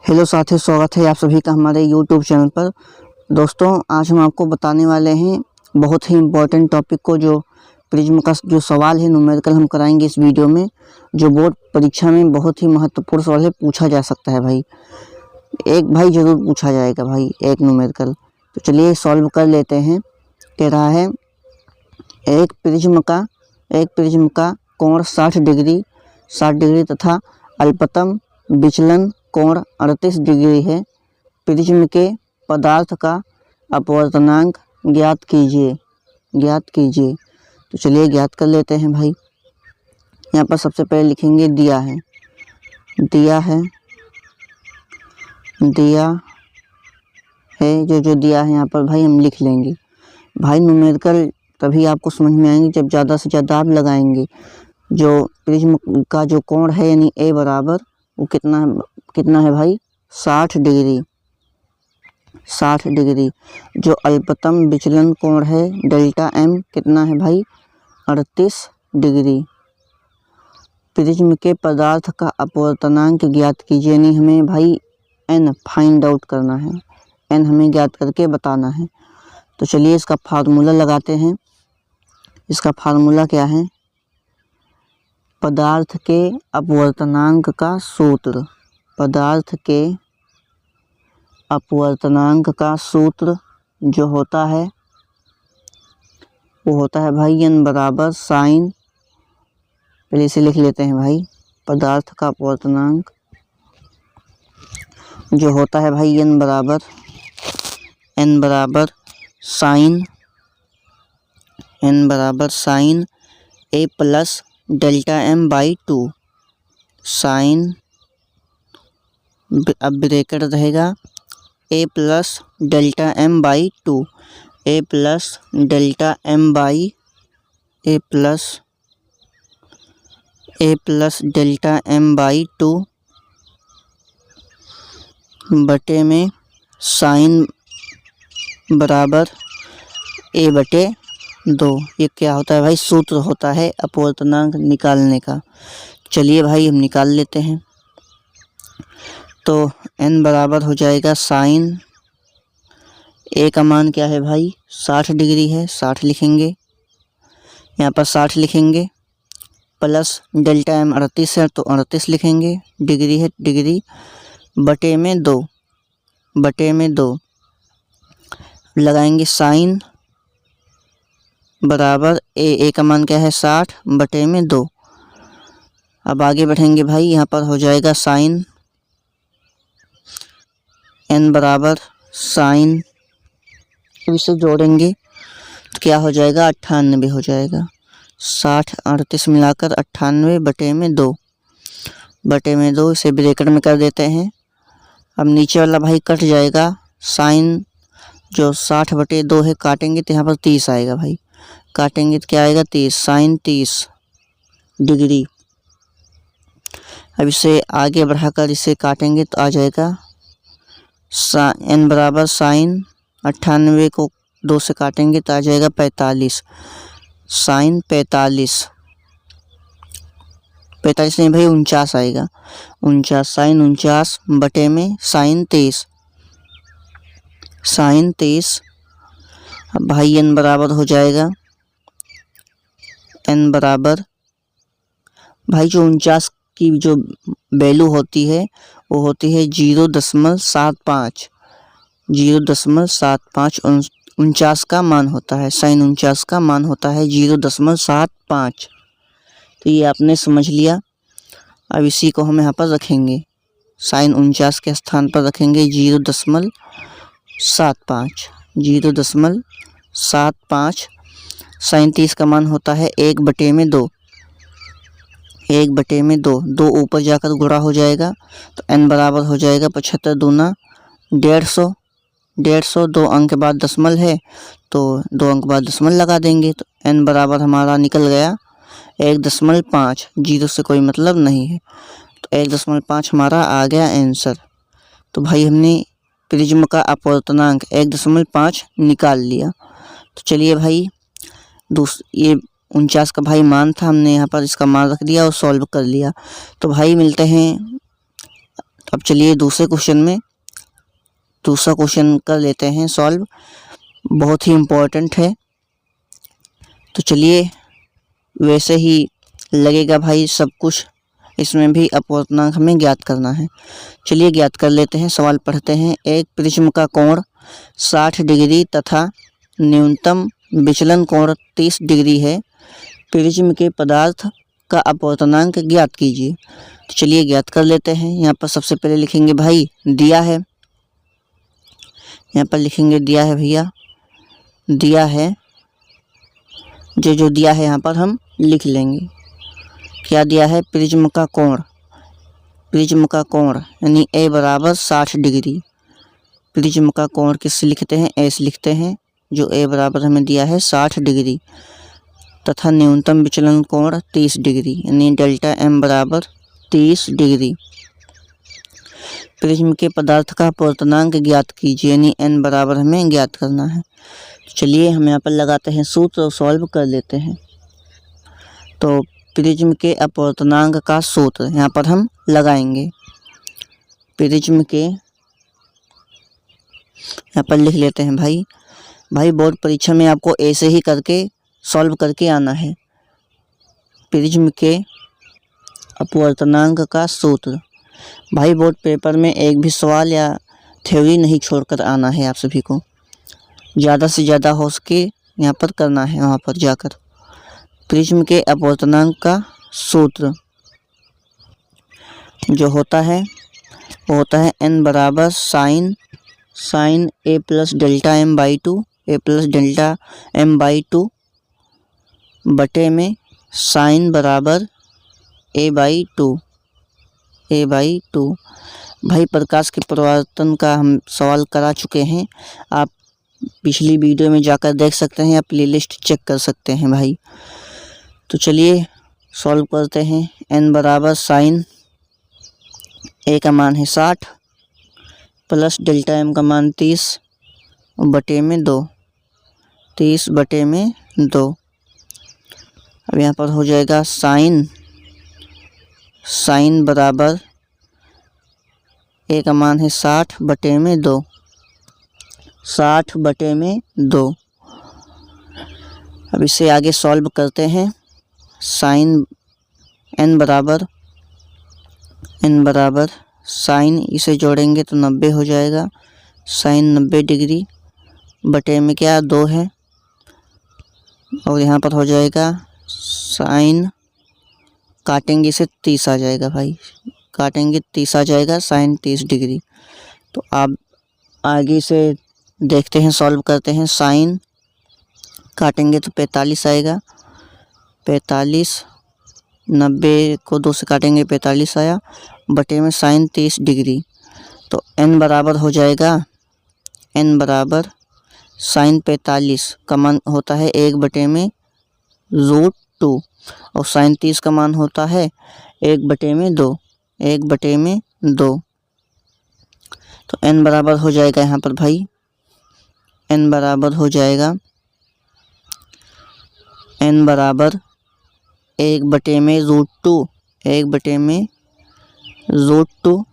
Hello साथियों, स्वागत है आप सभी का हमारे यूट्यूब चैनल पर। दोस्तों, आज हम आपको बताने वाले हैं बहुत ही इम्पोर्टेंट टॉपिक को, जो प्रिज्म का जो सवाल है न्यूमेरिकल हम कराएंगे इस वीडियो में, जो बोर्ड परीक्षा में बहुत ही महत्वपूर्ण सवाल है, पूछा जा सकता है भाई। एक भाई ज़रूर पूछा जाएगा भाई, एक न्यूमेरिकल। तो चलिए सॉल्व कर लेते हैं। कह रहा है एक प्रिज्म का कोण 60 डिग्री तथा अल्पतम विचलन कोण 38 डिग्री है। प्रिज्म के पदार्थ का अपवर्तनांक ज्ञात कीजिए। तो चलिए ज्ञात कर लेते हैं भाई। यहाँ पर सबसे पहले लिखेंगे दिया है जो दिया है यहाँ पर भाई हम लिख लेंगे। भाई न्यूमेरिकल तभी आपको समझ में आएंगे जब ज़्यादा से ज़्यादा आप लगाएंगे। जो प्रिज्म का जो कोण है यानी ए बराबर वो कितना है भाई 60 डिग्री। जो अल्पतम विचलन कोण है डेल्टा एम कितना है भाई 38 डिग्री। प्रिज्म के पदार्थ का अपवर्तनांक ज्ञात कीजिए, यानी हमें भाई एन फाइंड आउट करना है, एन हमें ज्ञात करके बताना है। तो चलिए इसका फार्मूला लगाते हैं। इसका फार्मूला क्या है? पदार्थ के अपवर्तनांक का सूत्र जो होता है वो होता है भाई n बराबर साइन, पहले इसे लिख लेते हैं भाई। पदार्थ का अपवर्तनांक जो होता है भाई n बराबर sine a plus delta m by 2। Sine, अब ब्रैकेट रहेगा a plus delta m by 2, a plus delta m by 2 बटे में साइन बराबर a बटे 2। ये क्या होता है भाई? सूत्र होता है अपवर्तनांक निकालने का। चलिए भाई हम निकाल लेते हैं। तो n बराबर हो जाएगा साइन, a का मान क्या है भाई 60 डिग्री है, 60 लिखेंगे, यहाँ पर 60 लिखेंगे, प्लस डेल्टा एम 38 है तो 38 लिखेंगे, डिग्री है डिग्री, बटे में 2 लगाएंगे। साइन बराबर a का मान क्या है 60 बटे में 2। अब आगे बढ़ेंगे भाई, यहाँ पर हो जाएगा साइन n बराबर साइन, इसे जोड़ेंगे तो क्या हो जाएगा 98 हो जाएगा। 60 38 मिलाकर 98 बटे में 2 इसे ब्रैकेट में कर देते हैं। अब नीचे वाला भाई कट जाएगा, साइन जो 60 बटे 2 है काटेंगे तो यहाँ पर 30 आएगा भाई, काटेंगे तो क्या आएगा 30, साइन 30 डिग्री। अब इसे आगे बढ़ाकर इसे काटेंगे तो आ जाएगा n बराबर साइन 98 को 2 से काटेंगे तो आ जाएगा 45, साइन 45 नहीं भाई 49 आएगा, 49 साइन 49 बटे में साइन 30। अब भाई n बराबर हो जाएगा, n बराबर भाई जो 49 की जो वैल्यू होती है वो होती है 0.75। 49 का मान होता है, साइन 49 का मान होता है 0.75। तो ये आपने समझ लिया। अब इसी को हम यहाँ पर रखेंगे, साइन 49 के स्थान पर रखेंगे 0.75। साइन 30 का मान होता है 1 बटे में 2, 2 ऊपर जाकर गुणा हो जाएगा तो n बराबर हो जाएगा 75 दूना 150। 2 अंक के बाद दशमल है तो 2 अंक बाद दशमल लगा देंगे तो n बराबर हमारा निकल गया 1.5। 0 से कोई मतलब नहीं है तो 1.5 हमारा आ गया आंसर। तो भाई हमने प्रिज्म का अपवर्तनांक 1.5 निकाल लिया। तो चलिए भाई ये 49 का भाई मान था, हमने यहाँ पर इसका मान रख दिया और सॉल्व कर लिया। तो भाई मिलते हैं अब चलिए दूसरा क्वेश्चन कर लेते हैं सॉल्व, बहुत ही इम्पोर्टेंट है। तो चलिए, वैसे ही लगेगा भाई सब कुछ, इसमें भी अपवर्तनांक हमें ज्ञात करना है। चलिए ज्ञात कर लेते हैं, सवाल पढ़ते हैं। एक प्रिज्म का कोण 60 डिग्री तथा न्यूनतम विचलन कोण 30 डिग्री है। प्रिज्म के पदार्थ का अपवर्तनांक ज्ञात कीजिए। तो चलिए ज्ञात कर लेते हैं। यहाँ पर सबसे पहले लिखेंगे भाई दिया है, यहाँ पर लिखेंगे दिया है भैया, दिया है, जो दिया है यहाँ पर हम लिख लेंगे। क्या दिया है? प्रिज्म का कोण यानी ए बराबर 60 डिग्री। प्रिज्म का कोण किससे लिखते हैं? ए से लिखते हैं, जो ए बराबर हमें दिया है 60 डिग्री तथा न्यूनतम विचलन कोण 30 डिग्री यानी डेल्टा एम बराबर 30 डिग्री। प्रिज्म के पदार्थ का अपवर्तनांक ज्ञात कीजिए यानी एन बराबर हमें ज्ञात करना है। चलिए हम यहाँ पर लगाते हैं सूत्र और सॉल्व कर लेते हैं। तो प्रिज्म के अपवर्तनांक का सूत्र यहाँ पर हम लगाएंगे। प्रिज्म के यहाँ पर लिख लेते हैं भाई बोर्ड परीक्षा में आपको ऐसे ही करके सॉल्व करके आना है। प्रिज्म के अपवर्तनांक का सूत्र भाई बोर्ड पेपर में एक भी सवाल या थ्योरी नहीं छोड़कर आना है। आप सभी को ज़्यादा से ज़्यादा हो सके यहाँ पर करना है। वहाँ पर जाकर प्रिज्म के अपवर्तनांक का सूत्र जो होता है वो होता है n बराबर sine a plus delta m by 2, a plus delta m by 2 बटे में साइन बराबर a बाई 2 भाई प्रकाश के परिवर्तन का हम सवाल करा चुके हैं, आप पिछली वीडियो में जाकर देख सकते हैं या प्लेलिस्ट चेक कर सकते हैं भाई। तो चलिए सॉल्व करते हैं। n बराबर साइन a का मान है 60 प्लस डेल्टा m का मान 30 बटे में 2, 30 बटे में 2। अब यहाँ पर हो जाएगा साइन बराबर a का मान है 60 बटे में 2, 60 बटे में 2। अब इसे आगे सॉल्व करते हैं। साइन n बराबर साइन इसे जोड़ेंगे तो 90 हो जाएगा, साइन 90 डिग्री बटे में क्या 2 है, और यहाँ पर हो जाएगा साइन, काटेंगे इसे 30 आ जाएगा भाई, काटेंगे 30 आ जाएगा, साइन 30 डिग्री। तो आप आगे से देखते हैं, सॉल्व करते हैं। साइन काटेंगे तो 45 आएगा, 45, 90 को 2 से काटेंगे 45 आया, बटे में साइन 30 डिग्री। तो n बराबर हो जाएगा, n बराबर साइन 45 का मान होता है 1 बटे में √2 और साइन 30 का मान होता है 1 बटे में 2, 1 बटे में 2। तो n बराबर हो जाएगा यहाँ पर भाई, n बराबर हो जाएगा, n बराबर 1 बटे में √2, 1 बटे में √2,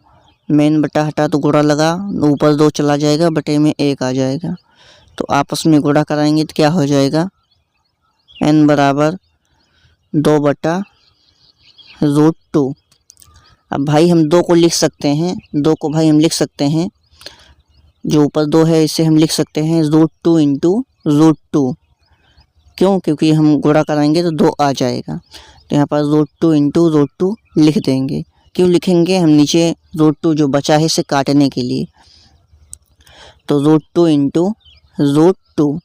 मेन बटा हटा तो गुणा लगा, ऊपर 2 चला जाएगा, बटे में 1 आ जाएगा। तो आपस में गुणा कराएंगे तो क्या हो जाएगा, n बराबर 2 बटा √2। अब भाई हम 2 को लिख सकते हैं, 2 को भाई हम लिख सकते हैं, जो ऊपर 2 है इसे हम लिख सकते हैं √2 इंटू √2। क्यों? क्योंकि हम गुणा कराएंगे तो 2 आ जाएगा, तो यहाँ पर √2 इंटू √2 लिख देंगे। क्यों लिखेंगे? हम नीचे √2 जो बचा है इसे काटने के लिए। तो √2 इंटू √2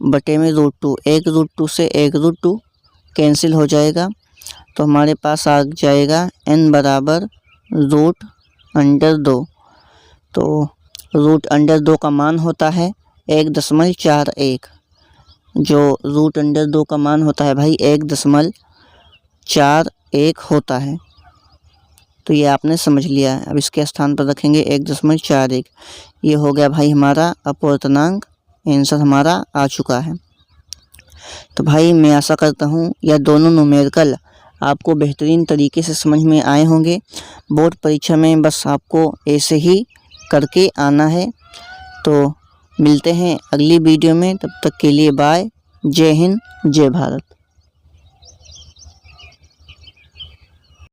बटे में √2, 1 √2 से 1 √2 कैंसिल हो जाएगा, तो हमारे पास आ जाएगा n बराबर √2। तो √2 का मान होता है 1.41, जो √2 का मान होता है भाई 1.41 होता है। तो ये आपने समझ लिया है। अब इसके स्थान पर रखेंगे 1.41। ये हो गया भाई हमारा अपवर्तनांक, आंसर हमारा आ चुका है। तो भाई मैं आशा करता हूँ यह दोनों न्यूमेरिकल आपको बेहतरीन तरीके से समझ में आए होंगे। बोर्ड परीक्षा में बस आपको ऐसे ही करके आना है। तो मिलते हैं अगली वीडियो में, तब तक के लिए बाय। जय हिंद, जय भारत।